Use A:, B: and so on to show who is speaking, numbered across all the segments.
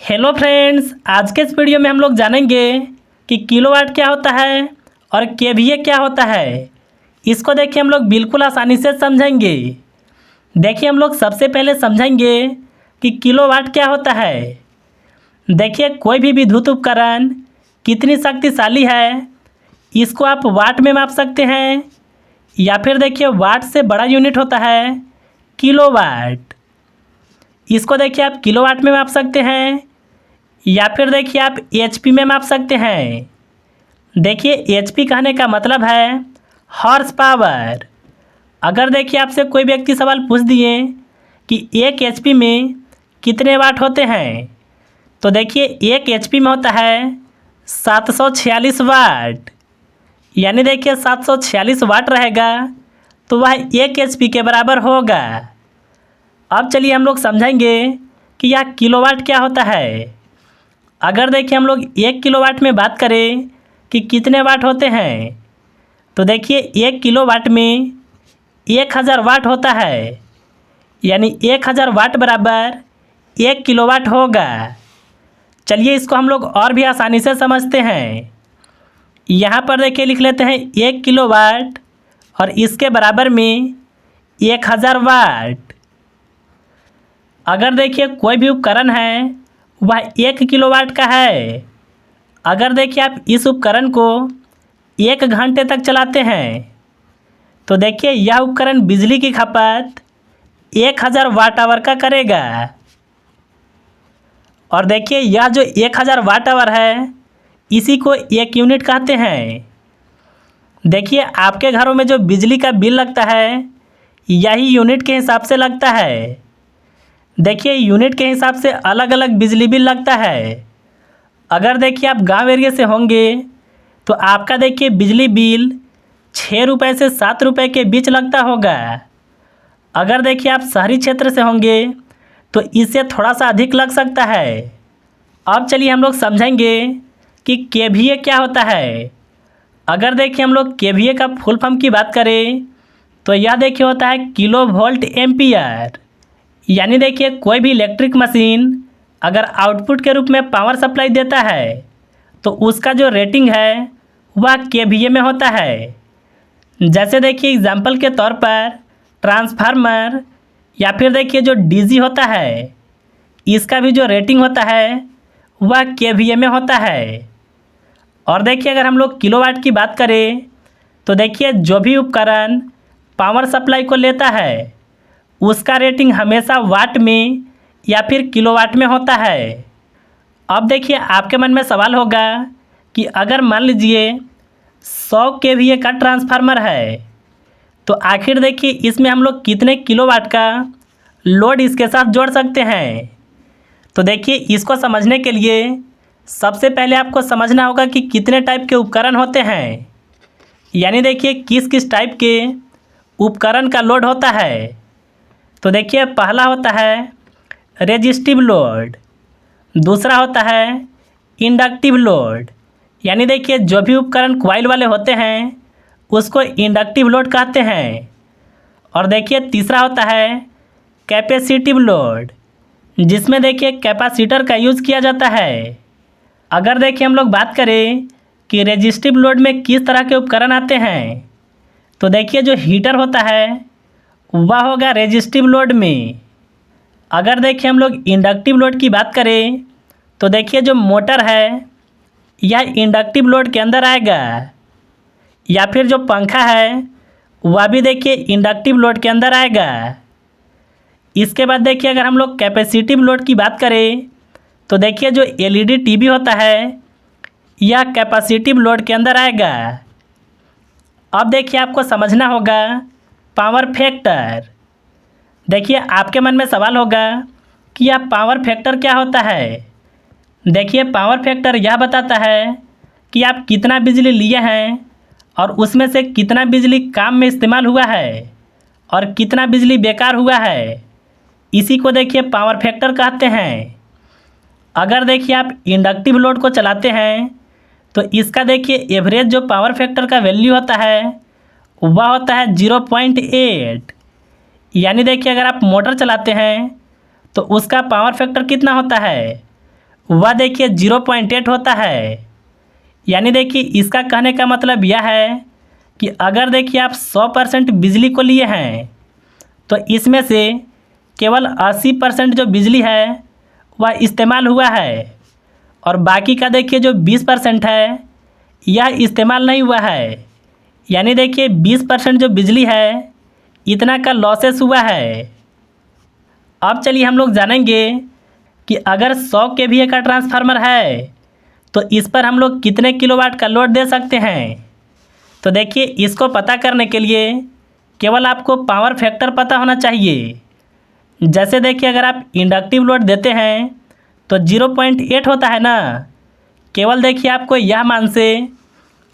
A: Hello friends, आज के इस वीडियो में हम लोग जानेंगे कि किलोवाट क्या होता है और केवीए क्या होता है। इसको देखिए हम लोग बिल्कुल आसानी से समझेंगे। देखिए हम लोग सबसे पहले समझेंगे कि किलोवाट क्या होता है। देखिए कोई भी विद्युत उपकरण कितनी शक्तिशाली है, इसको आप वाट में माप सकते हैं, या फिर देखिए वाट से बड़ा यूनिट होता है किलोवाट। इसको देखिए आप किलोवाट में माप सकते हैं, या फिर देखिए आप एचपी में माप सकते हैं। देखिए एचपी कहने का मतलब है हॉर्स पावर। अगर देखिए आपसे कोई व्यक्ति सवाल पूछ दिए कि एक एचपी में कितने वाट होते हैं, तो देखिए एक एचपी में होता है 746 वाट। यानी देखिए 746 वाट रहेगा तो वह एक एचपी के बराबर होगा। अब चलिए हम लोग समझेंगे कि यह किलोवाट क्या होता है। अगर देखिए हम लोग 1 किलोवाट में बात करें कि कितने वाट होते हैं, तो देखिए 1 किलोवाट में 1000 वाट होता है। यानी 1000 वाट बराबर 1 किलोवाट होगा। चलिए इसको हम लोग और भी आसानी से समझते हैं। यहाँ पर देखिए लिख लेते हैं 1 किलोवाट और इसके बराबर में 1000 वाट। अगर देखिए कोई भी उपकरण है वह 1 किलोवाट का है। अगर देखिए आप इस उपकरण को 1 घंटे तक चलाते हैं, तो देखिए यह उपकरण बिजली की खपत 1000 वाट आवर का करेगा। और देखिए यह जो 1000 वाट आवर है, इसी को 1 यूनिट कहते हैं। देखिए आपके घरों में जो बिजली का बिल लगता है, यही यूनिट के हिसाब से लगता है। देखिए यूनिट के हिसाब से अलग अलग बिजली बिल लगता है। अगर देखिए आप गांव एरिया से होंगे तो आपका देखिए बिजली बिल 6 रुपये से 7 रुपये के बीच लगता होगा। अगर देखिए आप शहरी क्षेत्र से होंगे तो इससे थोड़ा सा अधिक लग सकता है। अब चलिए हम लोग समझेंगे कि केवीए क्या होता है। अगर देखिए हम लोग केवीए का फुल फॉर्म की बात करें तो यह देखिए होता है किलो वोल्ट एम्पियर। यानी देखिए कोई भी इलेक्ट्रिक मशीन अगर आउटपुट के रूप में पावर सप्लाई देता है तो उसका जो रेटिंग है वह केवीए में होता है। जैसे देखिए एग्जांपल के तौर पर ट्रांसफार्मर या फिर देखिए जो डीजी होता है, इसका भी जो रेटिंग होता है वह केवीए में होता है। और देखिए अगर हम लोग किलोवाट की बात करें तो देखिए जो भी उपकरण पावर सप्लाई को लेता है उसका रेटिंग हमेशा वाट में या फिर किलोवाट में होता है। अब देखिए आपके मन में सवाल होगा कि अगर मान लीजिए 100 केवीए का ट्रांसफार्मर है, तो आखिर देखिए इसमें हम लोग कितने किलोवाट का लोड इसके साथ जोड़ सकते हैं। तो देखिए इसको समझने के लिए सबसे पहले आपको समझना होगा कि कितने टाइप के उपकरण होते हैं। यानी देखिए किस किस टाइप के उपकरण का लोड होता है। तो देखिए पहला होता है रेजिस्टिव लोड, दूसरा होता है इंडक्टिव लोड। यानी देखिए जो भी उपकरण कॉइल वाले होते हैं उसको इंडक्टिव लोड कहते हैं। और देखिए तीसरा होता है कैपेसिटिव लोड, जिसमें देखिए कैपेसिटर का यूज़ किया जाता है। अगर देखिए हम लोग बात करें कि रेजिस्टिव लोड में किस तरह के उपकरण आते हैं, तो देखिए जो हीटर होता है वह होगा रेजिस्टिव लोड में। अगर देखिए हम लोग इंडक्टिव लोड की बात करें तो देखिए जो मोटर है यह इंडक्टिव लोड के अंदर आएगा, या फिर जो पंखा है वह भी देखिए इंडक्टिव लोड के अंदर आएगा। इसके बाद देखिए अगर हम लोग कैपेसिटिव लोड की बात करें तो देखिए जो एलईडी टीवी होता है यह कैपेसिटिव लोड के अंदर आएगा। अब देखिए आपको समझना होगा पावर फैक्टर। देखिए आपके मन में सवाल होगा कि यह पावर फैक्टर क्या होता है। देखिए पावर फैक्टर यह बताता है कि आप कितना बिजली लिए हैं और उसमें से कितना बिजली काम में इस्तेमाल हुआ है और कितना बिजली बेकार हुआ है। इसी को देखिए पावर फैक्टर कहते हैं। अगर देखिए आप इंडक्टिव लोड को चलाते हैं तो इसका देखिए एवरेज जो पावर फैक्टर का वैल्यू होता है वह होता है 0.8। यानी देखिए अगर आप मोटर चलाते हैं तो उसका पावर फैक्टर कितना होता है, वह देखिए 0.8 होता है। यानी देखिए इसका कहने का मतलब यह है कि अगर देखिए आप 100% बिजली को लिए हैं तो इसमें से केवल 80% जो बिजली है वह इस्तेमाल हुआ है और बाकी का देखिए जो 20% है यह इस्तेमाल नहीं हुआ है। यानी देखिए 20% जो बिजली है इतना का लॉसेस हुआ है। अब चलिए हम लोग जानेंगे कि अगर 100 केवीए का ट्रांसफार्मर है तो इस पर हम लोग कितने किलोवाट का लोड दे सकते हैं। तो देखिए इसको पता करने के लिए केवल आपको पावर फैक्टर पता होना चाहिए। जैसे देखिए अगर आप इंडक्टिव लोड देते हैं तो 0.8 होता है ना। केवल देखिए आपको यह मान से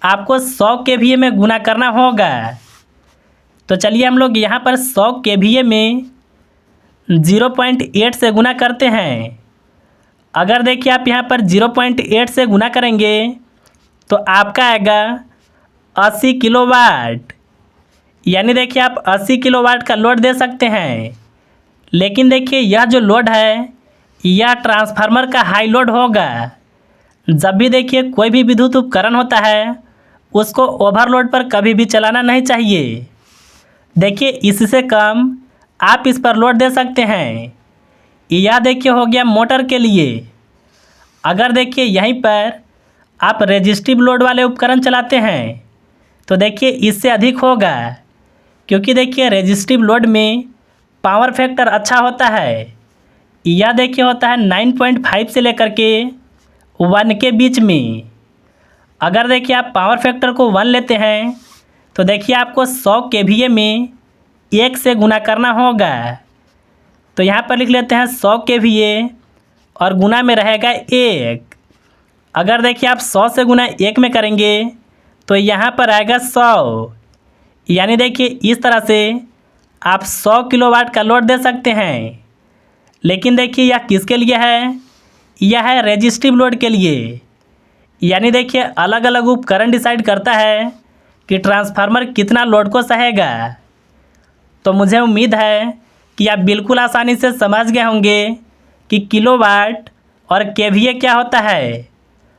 A: आपको 100 केवीए में गुना करना होगा। तो चलिए हम लोग यहाँ पर 100 केवीए में 0.8 से गुना करते हैं। अगर देखिए आप यहाँ पर 0.8 से गुना करेंगे तो आपका आएगा 80 किलोवाट। यानी देखिए आप 80 किलोवाट का लोड दे सकते हैं। लेकिन देखिए यह जो लोड है यह ट्रांसफार्मर का हाई लोड होगा। जब भी देखिए कोई भी विद्युत उपकरण होता है उसको ओवरलोड पर कभी भी चलाना नहीं चाहिए। देखिए इससे कम आप इस पर लोड दे सकते हैं। यह देखिए हो गया मोटर के लिए। अगर देखिए यहीं पर आप रेजिस्टिव लोड वाले उपकरण चलाते हैं तो देखिए इससे अधिक होगा, क्योंकि देखिए रेजिस्टिव लोड में पावर फैक्टर अच्छा होता है। यह देखिए होता है 9.5 से लेकर के 1 के बीच में। अगर देखिए आप पावर फैक्टर को 1 लेते हैं तो देखिए आपको 100 केवीए में 1 से गुना करना होगा। तो यहाँ पर लिख लेते हैं 100 केवीए और गुना में रहेगा 1। अगर देखिए आप 100 से गुना 1 में करेंगे तो यहाँ पर आएगा 100। यानी देखिए इस तरह से आप 100 किलोवाट का लोड दे सकते हैं। लेकिन देखिए यह किसके लिए है, यह है रेजिस्टिव लोड के लिए। यानी देखिए अलग अलग उपकरण डिसाइड करता है कि ट्रांसफार्मर कितना लोड को सहेगा। तो मुझे उम्मीद है कि आप बिल्कुल आसानी से समझ गए होंगे कि किलोवाट और केवीए क्या होता है।